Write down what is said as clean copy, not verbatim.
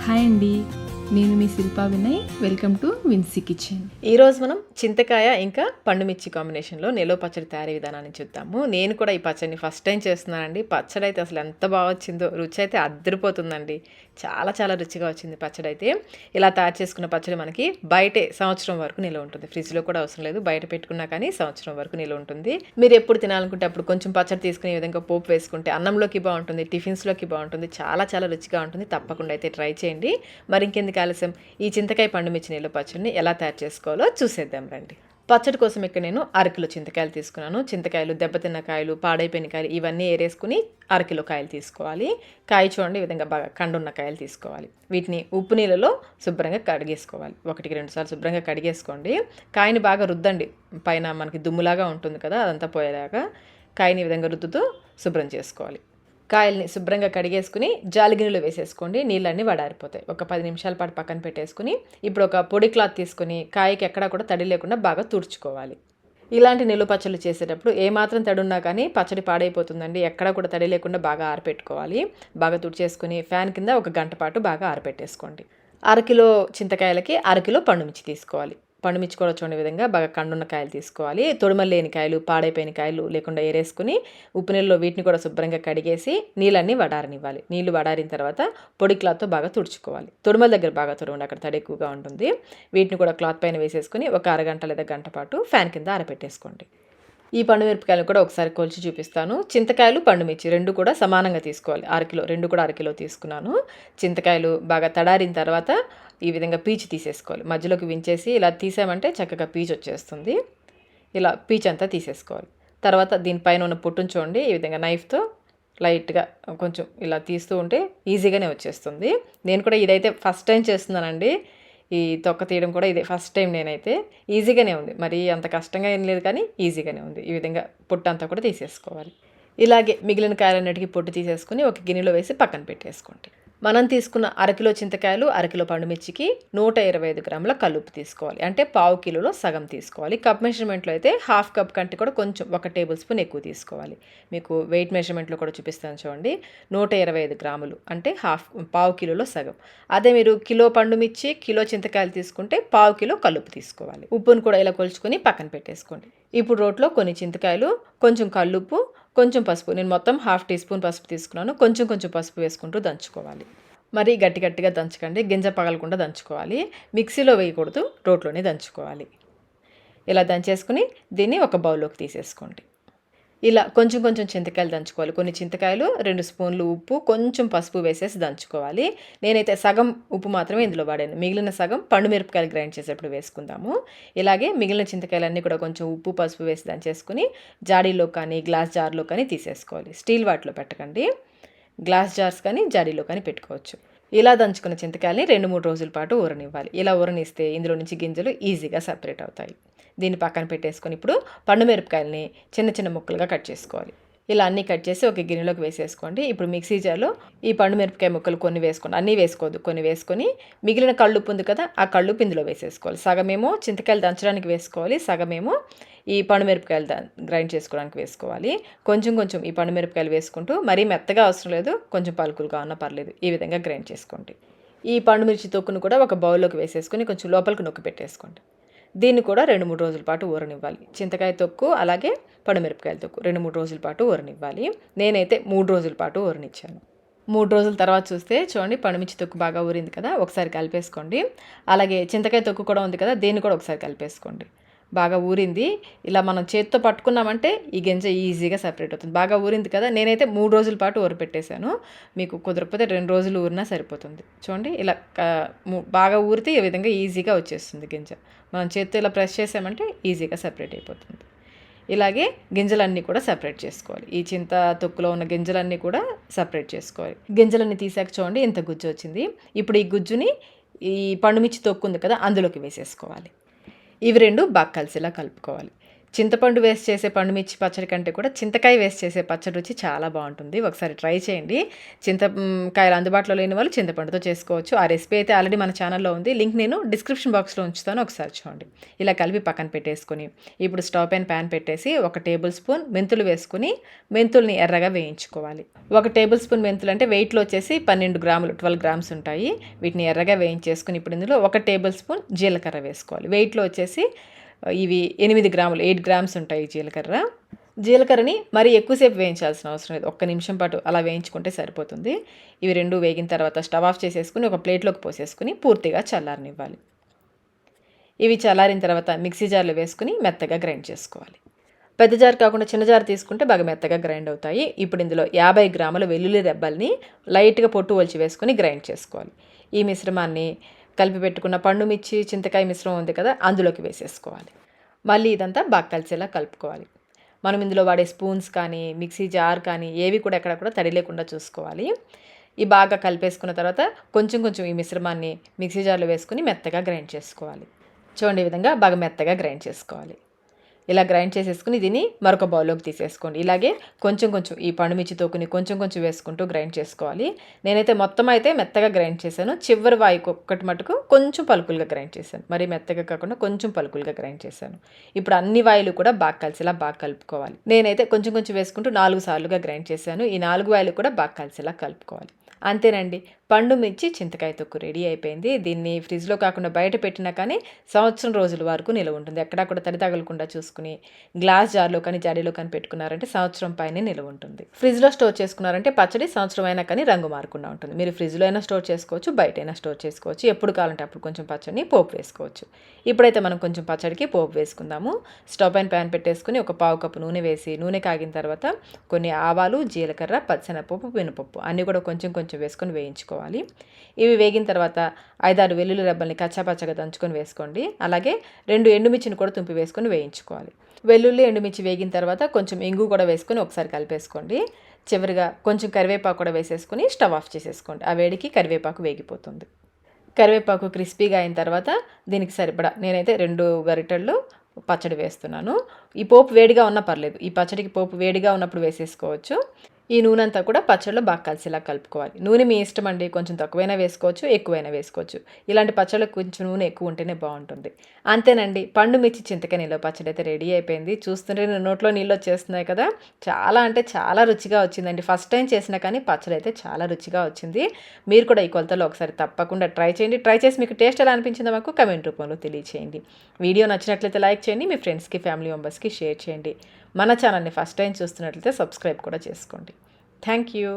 Hi అండి, నేను మీ Shilpa Vinay. Welcome to Vincy kitchen. ఈరోజు మనం చింతకాయ ఇంకా పండుమిర్చి కాంబినేషన్లో నిలవ పచ్చడి తయారీ విధానాన్ని చూద్దాము. నేను కూడా ఈ పచ్చడిని ఫస్ట్ టైం చేస్తున్నానండి. పచ్చడి అయితే అసలు ఎంత బాగా వచ్చిందో, రుచి అయితే అద్దరిపోతుందండి. చాలా చాలా రుచిగా వచ్చింది పచ్చడి అయితే. ఇలా తయారు చేసుకున్న పచ్చడి మనకి బయటే సంవత్సరం వరకు నిల్వ ఉంటుంది. ఫ్రిడ్జ్లో కూడా అవసరం లేదు, బయట పెట్టుకున్నా కానీ సంవత్సరం వరకు నిల్వ ఉంటుంది. మీరు ఎప్పుడు తినాలనుకుంటే అప్పుడు కొంచెం పచ్చడి తీసుకునే విధంగా పోపు వేసుకుంటే అన్నంలోకి బాగుంటుంది, టిఫిన్స్లోకి బాగుంటుంది, చాలా చాలా రుచిగా ఉంటుంది. తప్పకుండా అయితే ట్రై చేయండి. మరి ఇంకెందుకు ఆలస్యం, ఈ చింతకాయ పండుమిర్చి నిల్వ పచ్చడిని ఎలా తయారు చేసుకోవాలో చూసేద్దాం రండి. పచ్చడి కోసం ఇక్కడ నేను అరకిలో చింతకాయలు తీసుకున్నాను. చింతకాయలు, దెబ్బతిన్న కాయలు, పాడైపోయిన కాయలు ఇవన్నీ ఏరేసుకుని అరకిలో కాయలు తీసుకోవాలి. కాయ చూడండి, ఈ విధంగా బాగా కండున్న కాయలు తీసుకోవాలి. వీటిని ఉప్పు నీళ్ళలో శుభ్రంగా కడిగేసుకోవాలి. 1-2 సార్లు శుభ్రంగా కడిగేసుకోండి. కాయని బాగా రుద్దండి, పైన మనకి దుమ్ములాగా ఉంటుంది కదా, అదంతా పోయేలాగా కాయని ఈ విధంగా రుద్దుతూ శుభ్రం చేసుకోవాలి. కాయల్ని శుభ్రంగా కడిగేసుకుని జాలిగిన్నెలో వేసేసుకోండి. నీళ్ళన్నీ వడారిపోతాయి. ఒక 10 నిమిషాల పాటు పక్కన పెట్టేసుకుని ఇప్పుడు ఒక పొడి క్లాత్ తీసుకుని కాయకి ఎక్కడా కూడా తడి లేకుండా బాగా తుడుచుకోవాలి. ఇలాంటి నిలువ పచ్చళ్ళు చేసేటప్పుడు ఏమాత్రం తడి ఉన్నా కానీ పచ్చడి పాడైపోతుందండి. ఎక్కడా కూడా తడి లేకుండా బాగా ఆరపెట్టుకోవాలి. బాగా తుడిచేసుకుని ఫ్యాన్ కింద 1 గంట పాటు బాగా ఆరపెట్టేసుకోండి. అరకిలో చింతకాయలకి అరకిలో పండుమిర్చి తీసుకోవాలి. పండుమిర్చి కూడా చూడండి విధంగా బాగా కండున్న కాయలు తీసుకోవాలి. తొడిమలు లేని కాయలు, పాడైపోయిన కాయలు లేకుండా ఏరేసుకుని ఉప్పు నీళ్ళలో వీటిని కూడా శుభ్రంగా కడిగేసి నీళ్ళన్నీ వడారనివ్వాలి. నీళ్లు వడారిన తర్వాత పొడి క్లాత్తో బాగా తుడుచుకోవాలి. తొడిమల దగ్గర బాగా తుడవండి, అక్కడ తడి ఎక్కువగా ఉంటుంది. వీటిని కూడా క్లాత్ పైన వేసేసుకుని ఒక అరగంట లేదా గంట పాటు ఫ్యాన్ కింద ఆరబెట్టేసుకోండి. ఈ పండుమిరపకాయలు కూడా ఒకసారి కొలిచి చూపిస్తాను. చింతకాయలు, పండుమిర్చి 2 కూడా సమానంగా తీసుకోవాలి. అరకిలో, 2 కూడా అరకిలో తీసుకున్నాను. చింతకాయలు బాగా తడారిన తర్వాత ఈ విధంగా పీచు తీసేసుకోవాలి. మధ్యలోకి వించేసి ఇలా తీసామంటే చక్కగా పీచు వచ్చేస్తుంది. ఇలా పీచు అంతా తీసేసుకోవాలి. తర్వాత దీనిపైన ఉన్న పొట్టును చూడండి, ఈ విధంగా నైఫ్తో లైట్గా కొంచెం ఇలా తీస్తూ ఉంటే ఈజీగానే వచ్చేస్తుంది. నేను కూడా ఇదైతే ఫస్ట్ టైం చేస్తున్నానండి. ఈ తొక్క తీయడం కూడా ఇదే ఫస్ట్ టైం. నేనైతే ఈజీగానే ఉంది, మరి అంత కష్టంగా ఏం లేదు కానీ ఈజీగానే ఉంది. ఈ విధంగా పొట్టు అంతా కూడా తీసేసుకోవాలి. ఇలాగే మిగిలిన కాయలన్నిటికీ పొట్టు తీసేసుకుని ఒక గిన్నెలో వేసి పక్కన పెట్టేసుకోండి. మనం తీసుకున్న అరకిలో చింతకాయలు, అరకిలో పండుమిర్చికి 125 గ్రాముల కల్లుప్పు తీసుకోవాలి. అంటే 1/2 కిలోలో సగం తీసుకోవాలి. కప్ మెజర్మెంట్లో అయితే 1/2 కప్ కంటే కూడా కొంచెం 1 టేబుల్ స్పూన్ ఎక్కువ తీసుకోవాలి. మీకు వెయిట్ మెజర్మెంట్లో కూడా చూపిస్తాను చూడండి. 125 గ్రాములు అంటే 1/2 కిలోలో సగం. అదే మీరు కిలో పండుమిర్చి, కిలో చింతకాయలు తీసుకుంటే 1/2 కిలో కల్లుప్పు తీసుకోవాలి. ఉప్పును కూడా ఇలా కొలుచుకొని పక్కన పెట్టేసుకోండి. ఇప్పుడు రోట్లో కొన్ని చింతకాయలు, కొంచెం కల్లుప్పు, కొంచెం పసుపు, నేను మొత్తం 1/2 టీ స్పూన్ పసుపు తీసుకున్నాను. కొంచెం కొంచెం పసుపు వేసుకుంటూ దంచుకోవాలి. మరి గట్టిగా దంచకండి, గింజ పగలకుండా దంచుకోవాలి. మిక్సీలో వేయకూడదు, రోట్లోనే దంచుకోవాలి. ఇలా దంచేసుకుని దీన్ని ఒక బౌల్లోకి తీసేసుకోండి. ఇలా కొంచెం కొంచెం చింతకాయలు దంచుకోవాలి. కొన్ని చింతకాయలు, 2 స్పూన్లు ఉప్పు, కొంచెం పసుపు వేసేసి దంచుకోవాలి. నేనైతే సగం ఉప్పు మాత్రమే ఇందులో వాడాను. మిగిలిన సగం పండుమిరపకాయలు గ్రైండ్ చేసేటప్పుడు వేసుకుందాము. ఇలాగే మిగిలిన చింతకాయలన్నీ కూడా కొంచెం ఉప్పు, పసుపు వేసి దంచేసుకుని జాడీలో కానీ గ్లాస్ జార్లో కానీ తీసేసుకోవాలి. స్టీల్ వాటిలో పెట్టకండి, గ్లాస్ జార్స్ కానీ జాడీలో కానీ పెట్టుకోవచ్చు. ఇలా దంచుకున్న చింతకాయలని 2-3 రోజుల పాటు ఊరనివ్వాలి. ఇలా ఊరనిస్తే ఇందులో నుంచి గింజలు ఈజీగా సపరేట్ అవుతాయి. దీన్ని పక్కన పెట్టేసుకొని ఇప్పుడు పండుమిరపకాయలని చిన్న చిన్న ముక్కలుగా కట్ చేసుకోవాలి. ఇలా అన్నీ కట్ చేసి ఒక గిన్నెలోకి వేసేసుకోండి. ఇప్పుడు మిక్సీ జార్లో ఈ పండుమిరపకాయ ముక్కలు కొన్ని వేసుకోండి, అన్నీ వేసుకోవద్దు, కొన్ని వేసుకొని మిగిలిన కళ్ళుప్పు ఉంది కదా, ఆ కళ్ళుప్పు ఇందులో వేసేసుకోవాలి. సగమేమో చింతకాయలు దంచడానికి వేసుకోవాలి, సగమేమో ఈ పండుమిరపకాయలు గ్రైండ్ చేసుకోవడానికి వేసుకోవాలి. కొంచెం కొంచెం ఈ పండుమిరపకాయలు వేసుకుంటూ, మరీ మెత్తగా అవసరం లేదు, కొంచెం పలుకులుగా ఉన్నా పర్లేదు, ఈ విధంగా గ్రైండ్ చేసుకోండి. ఈ పండుమిర్చి తొక్కును కూడా ఒక బౌల్లోకి వేసేసుకొని కొంచెం లోపలికి నొక్కి పెట్టేసుకోండి. దీన్ని కూడా 2-3 రోజుల పాటు ఊరనివ్వాలి. చింతకాయ తొక్కు అలాగే పండుమిరపకాయల తొక్కు 2-3 రోజుల పాటు ఊరనివ్వాలి. నేనైతే 3 రోజుల పాటు ఊరనిచ్చాను. 3 రోజుల తర్వాత చూస్తే చూడండి, పండుమిర్చి తొక్కు బాగా ఊరింది కదా, ఒకసారి కలిపేసుకోండి. అలాగే చింతకాయ తొక్కు కూడా ఉంది కదా, దీన్ని కూడా ఒకసారి కలిపేసుకోండి. బాగా ఊరింది. ఇలా మనం చేతితో పట్టుకున్నామంటే ఈ గింజ ఈజీగా సపరేట్ అవుతుంది. బాగా ఊరింది కదా, నేనైతే 3 రోజుల పాటు ఊరపెట్టేశాను. మీకు కుదరకపోతే 2 రోజులు ఊరినా సరిపోతుంది. చూడండి, ఇలా బాగా ఊరితే ఈ విధంగా ఈజీగా వచ్చేస్తుంది గింజ. మనం చేతితో ఇలా ప్రెస్ చేసామంటే ఈజీగా సపరేట్ అయిపోతుంది. ఇలాగే గింజలన్నీ కూడా సపరేట్ చేసుకోవాలి. ఈ చింత తొక్కులో ఉన్న గింజలన్నీ కూడా సపరేట్ చేసుకోవాలి. గింజలన్నీ తీసాక చూడండి ఇంత గుజ్జు వచ్చింది. ఇప్పుడు ఈ గుజ్జుని ఈ పండుమిర్చి తొక్కు ఉంది కదా, అందులోకి వేసేసుకోవాలి. ఇవి 2 బాగా కలిసేలా కలుపుకోవాలి. చింతపండు వేసి చేసే పండుమిర్చి పచ్చడి కంటే కూడా చింతకాయ వేసి చేసే పచ్చడి రుచి చాలా బాగుంటుంది. ఒకసారి ట్రై చేయండి. చింతకాయలు అందుబాటులో లేని వాళ్ళు చింతపండుతో చేసుకోవచ్చు. ఆ రెసిపీ అయితే ఆల్రెడీ మన ఛానల్లో ఉంది. లింక్ నేను డిస్క్రిప్షన్ బాక్స్లో ఉంచుతాను, ఒకసారి చూడండి. ఇలా కలిపి పక్కన పెట్టేసుకొని ఇప్పుడు స్టవ్ పైన ప్యాన్ పెట్టేసి 1 టేబుల్ స్పూన్ మెంతులు వేసుకుని మెంతుల్ని ఎర్రగా వేయించుకోవాలి. 1 టేబుల్ స్పూన్ మెంతులు అంటే వెయిట్లో వచ్చేసి 12 గ్రాములు 12 గ్రామ్స్ ఉంటాయి. వీటిని ఎర్రగా వేయించేసుకుని ఇప్పుడు ఇందులో 1 టేబుల్ స్పూన్ జీలకర్ర వేసుకోవాలి. వెయిట్లో వచ్చేసి ఇవి 8 గ్రాములు 8 గ్రామ్స్ ఉంటాయి జీలకర్రని మరి ఎక్కువసేపు వేయించాల్సిన అవసరం లేదు. 1 నిమిషం పాటు అలా వేయించుకుంటే సరిపోతుంది. ఇవి రెండు వేగిన తర్వాత స్టవ్ ఆఫ్ చేసేసుకుని ఒక ప్లేట్లోకి పోసేసుకుని పూర్తిగా చల్లారనివ్వాలి. ఇవి చల్లారిన తర్వాత మిక్సీ జార్లో వేసుకుని మెత్తగా గ్రైండ్ చేసుకోవాలి. పెద్ద జార్ కాకుండా చిన్న జార్ తీసుకుంటే బాగా మెత్తగా గ్రైండ్ అవుతాయి. ఇప్పుడు ఇందులో 50 గ్రాముల వెల్లుల్లి రెబ్బల్ని లైట్గా పొట్టు ఒలిచి వేసుకొని గ్రైండ్ చేసుకోవాలి. ఈ మిశ్రమాన్ని కలిపి పెట్టుకున్న పండు మిర్చి చింతకాయ మిశ్రమం ఉంది కదా, అందులోకి వేసేసుకోవాలి. మళ్ళీ ఇదంతా బాగా కలిసేలా కలుపుకోవాలి. మనం ఇందులో వాడే స్పూన్స్ కానీ మిక్సీ జార్ కానీ ఏవి కూడా ఎక్కడ కూడా తడి లేకుండా చూసుకోవాలి. ఈ బాగా కలిపేసుకున్న తర్వాత కొంచెం ఈ మిశ్రమాన్ని మిక్సీ జార్లో వేసుకుని మెత్తగా గ్రైండ్ చేసుకోవాలి. చూడండి, ఈ విధంగా బాగా మెత్తగా గ్రైండ్ చేసుకోవాలి. ఇలా గ్రైండ్ చేసేసుకుని దీన్ని మరొక బౌల్లోకి తీసేసుకోండి. ఇలాగే కొంచెం ఈ పండుమిర్చి తోకుని కొంచెం వేసుకుంటూ గ్రైండ్ చేసుకోవాలి. నేనైతే మొత్తం అయితే మెత్తగా గ్రైండ్ చేశాను. చివరి వాయికి ఒక్కటి మటుకు కొంచెం పలుకులుగా గ్రైండ్ చేశాను. మరీ మెత్తగా కాకుండా కొంచెం పలుకులుగా గ్రైండ్ చేశాను. ఇప్పుడు అన్ని వాయిలు కూడా బాగా కలిసేలా బాగా కలుపుకోవాలి. నేనైతే కొంచెం వేసుకుంటూ 4 సార్లుగా గ్రైండ్ చేశాను. ఈ 4 వాయిలు కూడా బాగా కలిసేలా కలుపుకోవాలి. అంతేనండి, పండు మిర్చి చింతకాయ తొక్కు రెడీ అయిపోయింది. దీన్ని ఫ్రిడ్జ్లో కాకుండా బయట పెట్టినా కానీ సంవత్సరం రోజుల వరకు నిల్వ ఉంటుంది. ఎక్కడా కూడా తడి తగలకుండా చూసుకుని గ్లాస్ జార్లో కానీ జాడీలో కానీ పెట్టుకున్నారంటే సంవత్సరం పైనే నిల్వ ఉంటుంది. ఫ్రిడ్జ్లో స్టోర్ చేసుకున్నారంటే పచ్చడి సంవత్సరం అయినా కానీ రంగు మారకుండా ఉంటుంది. మీరు ఫ్రిడ్జ్లో అయినా స్టోర్ చేసుకోవచ్చు, బయట అయినా స్టోర్ చేసుకోవచ్చు. ఎప్పుడు కావాలంటే అప్పుడు కొంచెం పచ్చడిని పోపు వేసుకోవచ్చు. ఇప్పుడైతే మనం కొంచెం పచ్చడికి పోపు వేసుకుందాము. స్టవ్ పైన ప్యాన్ పెట్టేసుకుని ఒక 1/2 కప్పు నూనె వేసి నూనె కాగిన తర్వాత కొన్ని ఆవాలు, జీలకర్ర, పచ్చెనపప్పు, మినపప్పు అన్నీ కూడా కొంచెం వేసుకొని వేయించుకోవాలి. ఇవి వేగిన తర్వాత 5-6 వెల్లుల్లి రెబ్బల్ని కచ్చాపచ్చగా దంచుకొని వేసుకోండి. అలాగే 2 ఎండుమిర్చిని కూడా తుంపి వేసుకొని వేయించుకోవాలి. వెల్లుల్లి ఎండుమిర్చి వేగిన తర్వాత కొంచెం ఇంగు కూడా వేసుకొని ఒకసారి కలిపేసుకోండి. చివరిగా కొంచెం కరివేపాకు కూడా వేసేసుకొని స్టవ్ ఆఫ్ చేసేసుకోండి. ఆ వేడికి కరివేపాకు వేగిపోతుంది. కరివేపాకు క్రిస్పీగా అయిన తర్వాత దీనికి సరిపడా నేనైతే 2 గరిటెళ్ళు పచ్చడి వేస్తున్నాను. ఈ పోపు వేడిగా ఉన్నా పర్లేదు. ఈ పచ్చడికి పోపు వేడిగా ఉన్నప్పుడు వేసేసుకోవచ్చు. ఈ నూనె అంతా కూడా పచ్చడిలో బాగా కలిసేలా కలుపుకోవాలి. నూనె మీ ఇష్టం అండి, కొంచెం తక్కువైనా వేసుకోవచ్చు, ఎక్కువైనా వేసుకోవచ్చు. ఇలాంటి పచ్చళ్ళకి కొంచెం నూనె ఎక్కువ ఉంటేనే బాగుంటుంది. అంతేనండి, పండు మిర్చి చింతకాయ నిల్వ పచ్చడి అయితే రెడీ అయిపోయింది. చూస్తుంటే నోట్లో నీళ్ళు వచ్చేస్తున్నాయి కదా. చాలా అంటే చాలా రుచిగా వచ్చిందండి. ఫస్ట్ టైం చేసినా కానీ పచ్చడి అయితే చాలా రుచిగా వచ్చింది. మీరు కూడా ఈ కొలతలో ఒకసారి తప్పకుండా ట్రై చేయండి. ట్రై చేసి మీకు టేస్ట్ ఎలా అనిపించిందో మాకు కమెంట్ రూపంలో తెలియచేయండి. వీడియో నచ్చినట్లయితే లైక్ చేయండి, మీ ఫ్రెండ్స్కి, ఫ్యామిలీ మెంబర్స్కి షేర్ చేయండి. మన ఛానల్ని ఫస్ట్ టైం చూస్తున్నట్లయితే సబ్స్క్రైబ్ కూడా చేసుకోండి. Thank you.